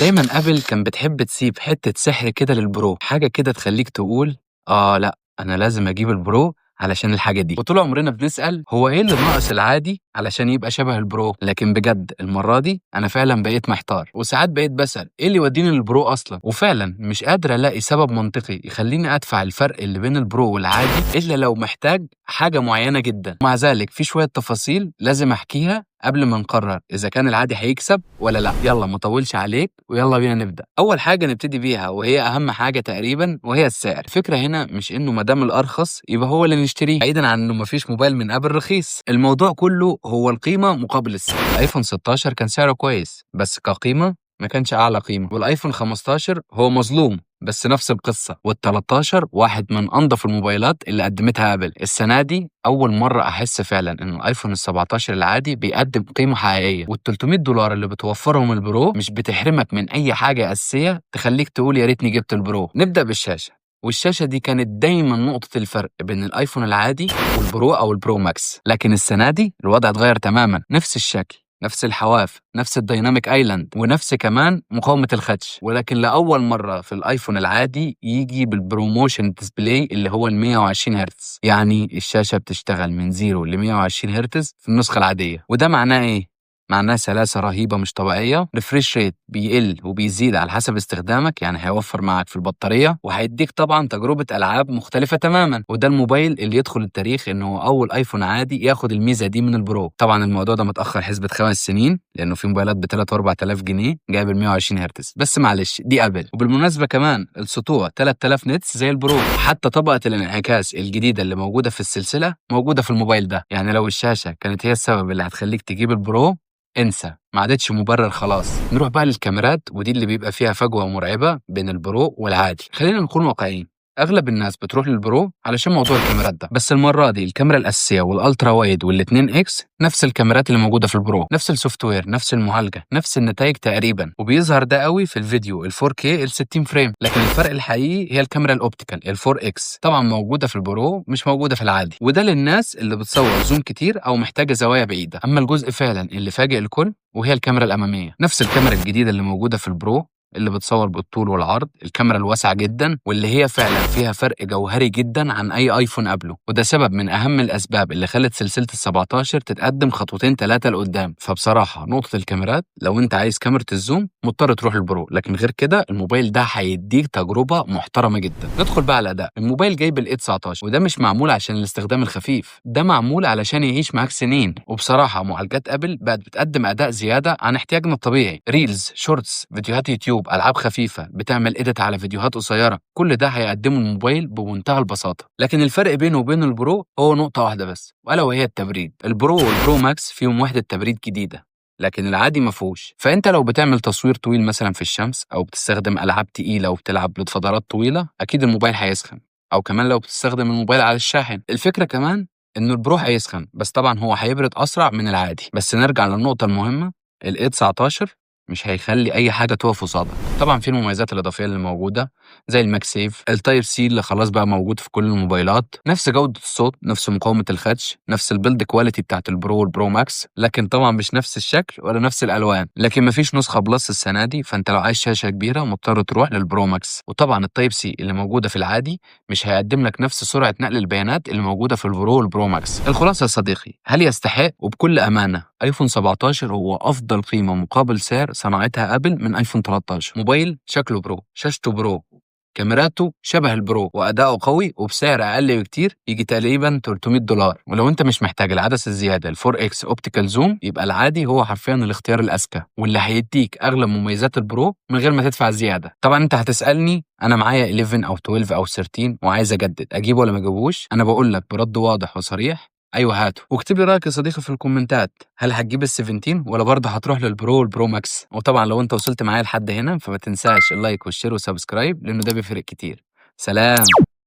دايما ابل كان بتحب تسيب حتة سحر كده للبرو، حاجة كده تخليك تقول لا انا لازم اجيب البرو علشان الحاجة دي. وطول عمرنا بنسأل هو ايه اللي ناقص العادي علشان يبقى شبه البرو، لكن بجد المرة دي انا فعلا بقيت محتار، وساعات بقيت بسأل ايه اللي يوديني للبرو اصلا، وفعلا مش قادر الاقي سبب منطقي يخليني ادفع الفرق اللي بين البرو والعادي الا لو محتاج حاجة معينة جدا. مع ذلك في شوية تفاصيل لازم احكيها قبل ما نقرر اذا كان العادي هيكسب ولا لا. يلا ما اطولش عليك ويلا بينا نبدا. اول حاجه نبتدي بيها وهي اهم حاجه تقريبا، وهي السعر. الفكره هنا مش انه ما دام الارخص يبقى هو اللي نشتريه، بعيدا عن انه ما فيش موبايل من ابل رخيص. الموضوع كله هو القيمه مقابل السعر. الايفون 16 كان سعره كويس بس كقيمه ما كانش اعلى قيمه، والايفون 15 هو مظلوم بس نفس القصة، وال13 واحد من أنظف الموبايلات اللي قدمتها أبل. السنة دي أول مرة أحس فعلا إن الآيفون ال17 العادي بيقدم قيمة حقيقية، وال$300 اللي بتوفرهم البرو مش بتحرمك من أي حاجة أساسية تخليك تقول يا ريتني جبت البرو. نبدأ بالشاشة، والشاشة دي كانت دايما نقطة الفرق بين الآيفون العادي والبرو أو البرو ماكس، لكن السنة دي الوضع اتغير تماما. نفس الشكل، نفس الحواف، نفس الديناميك ايلاند، ونفس كمان مقاومة الخدش، ولكن لأول مرة في الايفون العادي يجي بالبروموشن ديسبلاي اللي هو ال 120 هرتز. يعني الشاشة بتشتغل من 0 ل 120 هرتز في النسخة العادية. وده معناه ايه؟ معناه سلاسة رهيبة مش طبيعية. ريفريش ريت بيقل وبيزيد على حسب استخدامك، يعني هيوفر معك في البطارية، وهيديك طبعا تجربة ألعاب مختلفة تماما. وده الموبايل اللي يدخل التاريخ إنه هو أول آيفون عادي ياخد الميزة دي من البرو. طبعا الموضوع ده متأخر حسبة 5 سنين، لأنه في موبايلات ب 3 و 4000 جنيه جايب ال 120 هرتز، بس معلش دي أبل. وبالمناسبة كمان السطوع 3000 نتس زي البرو. حتى طبقة الانعكاس الجديدة اللي موجودة في السلسلة موجودة في الموبايل ده. يعني لو الشاشة كانت هي السبب اللي هتخليك تجيب البرو، انسى، ما عادتش مبرر خلاص. نروح بقى للكاميرات، ودي اللي بيبقى فيها فجوة مرعبة بين البرو والعادي. خلينا نكون واقعيين، اغلب الناس بتروح للبرو علشان موضوع الكاميرات ده، بس المره دي الكاميرا الاساسيه والالترا وايد والاتنين اكس نفس الكاميرات اللي موجوده في البرو، نفس السوفت وير، نفس المعالجه، نفس النتائج تقريبا. وبيظهر ده قوي في الفيديو ال 4K ال 60 فريم، لكن الفرق الحقيقي هي الكاميرا الاوبتيكال ال 4 اكس، طبعا موجوده في البرو مش موجوده في العادي، وده للناس اللي بتصور زوم كتير او محتاجه زوايا بعيده. اما الجزء فعلا اللي فاجئ الكل وهي الكاميرا الاماميه، نفس الكاميرا الجديده اللي موجوده في البرو اللي بتصور بالطول والعرض، الكاميرا الواسعة جدا واللي هي فعلا فيها فرق جوهري جدا عن أي آيفون قبله. وده سبب من أهم الأسباب اللي خلت سلسلة ال17 تتقدم خطوتين 3 لقدام. فبصراحة نقطة الكاميرات، لو أنت عايز كاميرا الزوم مضطر تروح البرو، لكن غير كده الموبايل ده هيديك تجربة محترمة جدا. ندخل بقى على الأداء. الموبايل جاي بالاي 19، وده مش معمول عشان الاستخدام الخفيف، ده معمول علشان يعيش معاك سنين. وبصراحة معالجات أبل بقت بتقدم أداء زيادة عن احتياجنا الطبيعي. ريلز، شورتس، فيديوهات يوتيوب، ألعاب خفيفة، بتعمل إيديت على فيديوهات قصيرة، كل ده هيقدمه الموبايل بمنتهى البساطة. لكن الفرق بينه وبين البرو هو نقطة واحدة بس، وألا وهي التبريد. البرو والبرو ماكس فيهم وحدة تبريد جديدة، لكن العادي ما فيهوش. فأنت لو بتعمل تصوير طويل مثلا في الشمس، أو بتستخدم ألعاب تقيلة وبتلعب لفترات طويلة، أكيد الموبايل هيسخن. أو كمان لو بتستخدم الموبايل على الشاحن. الفكرة كمان إنه البرو هيسخن، بس طبعا هو هيبرد أسرع من العادي. بس نرجع للنقطة المهمة، ال A19 مش هيخلي اي حاجه تقف قصادك. طبعا في المميزات الاضافيه اللي موجوده زي الماك سيف، التايب سي اللي خلاص بقى موجود في كل الموبايلات، نفس جوده الصوت، نفس مقاومه الخدش، نفس البيلد كواليتي بتاعت البرو والبرو ماكس، لكن طبعا مش نفس الشكل ولا نفس الالوان. لكن مفيش نسخه بلس السنه دي، فانت لو عايز شاشه كبيره مضطر تروح للبرو ماكس. وطبعا التايب سي اللي موجوده في العادي مش هيقدم لك نفس سرعه نقل البيانات اللي موجوده في البرو والبرو ماكس. الخلاصه يا صديقي، هل يستحق؟ وبكل امانه ايفون 17 هو افضل قيمه مقابل سعر صنعتها ابل من ايفون 13. موبايل شكله برو، شاشته برو، كاميراته شبه البرو، واداؤه قوي وبسعر اقل بكتير، يجي تقريبا $300. ولو انت مش محتاج العدسه الزياده ال 4 اكس اوبتيكال زوم، يبقى العادي هو حرفيا الاختيار الاذكى، واللي هيديك اغلب مميزات البرو من غير ما تدفع زياده. طبعا انت هتسالني انا معايا 11 او 12 او 13 وعايز اجدد، اجيبه ولا ما اجيبوش؟ انا بقول لك برد واضح وصريح، ايوه هاته. واكتب لي رايك يا صديقي في الكومنتات، هل هتجيب ال 17 ولا برضه هتروح للبرو والبرو ماكس؟ وطبعا لو انت وصلت معايا لحد هنا فما تنساش اللايك والشير والسبسكرايب، لانه ده بيفرق كتير. سلام.